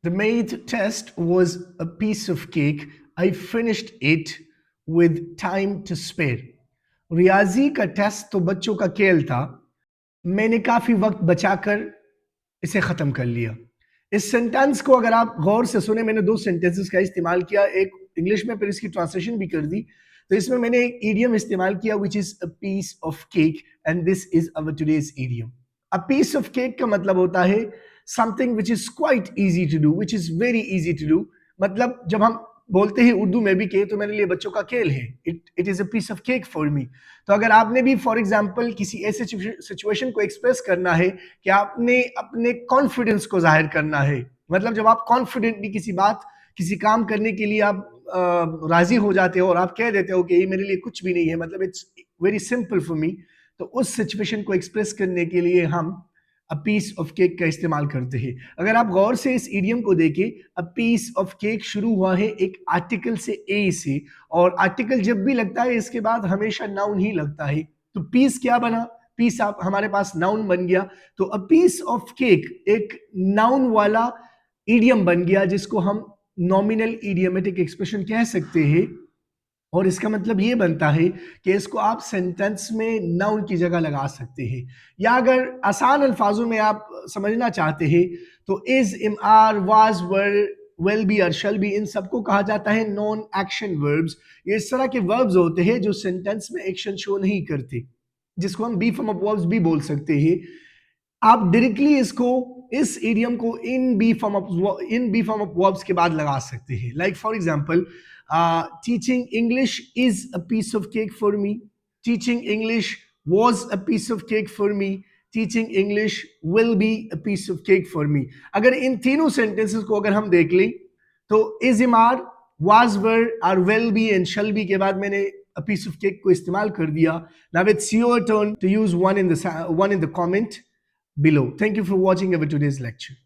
The math test was a piece of cake. I finished it with time to spare. रियाजी का test तो बच्चों का खेल था, मैंने काफी वक्त बचाकर इसे खत्म कर लिया। इस सेंटेंस को अगर आप गौर से सुने, मैंने दो सेंटेंसेस का इस्तेमाल किया, एक इंग्लिश में फिर इसकी ट्रांसलेशन भी कर दी। तो इसमें मैंने एक इडियम इस्तेमाल किया which is a piece of cake, and this is our today's idiom. A piece of cake का मतलब होता है something which is quite easy to do, which is very easy to do. मतलब जब हम बोलते हैं उर्दू में भी के, तो मेरे लिए बच्चों का खेल है, it is a piece of cake for me. तो अगर आपने भी फॉर एग्जाम्पल किसी ऐसे सिचुएशन को एक्सप्रेस करना है कि आपने अपने कॉन्फिडेंस को जाहिर करना है, मतलब जब आप कॉन्फिडेंटली किसी बात किसी काम करने के लिए आप राजी हो जाते हो और आप कह देते हो कि ये मेरे लिए कुछ भी नहीं है, मतलब it's very simple for me, तो उस सिचुएशन को एक्सप्रेस करने के लिए हम अ पीस ऑफ केक का इस्तेमाल करते हैं। अगर आप गौर से इस इडियम को देखें, अ पीस ऑफ केक शुरू हुआ है एक आर्टिकल से, ए से, और आर्टिकल जब भी लगता है इसके बाद हमेशा नाउन ही लगता है। तो पीस क्या बना, पीस आप हमारे पास नाउन बन गया। तो अ पीस ऑफ केक एक नाउन वाला इडियम बन गया जिसको हम नॉमिनल इडियमेटिक एक्सप्रेशन कह सकते हैं, और इसका मतलब ये बनता है कि इसको आप सेंटेंस में नाउन की जगह लगा सकते हैं। या अगर आसान अल्फाजों में आप समझना चाहते हैं तो is, am, are, was, were, will be और शल बी, इन सबको कहा जाता है नॉन एक्शन वर्ब्स। ये इस तरह के वर्ब्स होते हैं जो सेंटेंस में एक्शन शो नहीं करते, जिसको हम बी फॉर्म ऑफ वर्ब्स भी बोल सकते हैं। आप डायरेक्टली इसको, इस इडियम को इन बी फॉर्म ऑफ वर्ब्स के बाद लगा सकते हैं। Like for example, teaching English is a piece of cake for me, teaching English was a piece of cake for me, teaching English will be a piece of cake for me. अगर इन तीनों sentences को अगर हम देख लें तो is, am, are, was, वर और will be and shall B के बाद मैंने a piece of cake को इस्तेमाल कर दिया। Now it's your turn to use one in the comment below. Thank you for watching our today's lecture.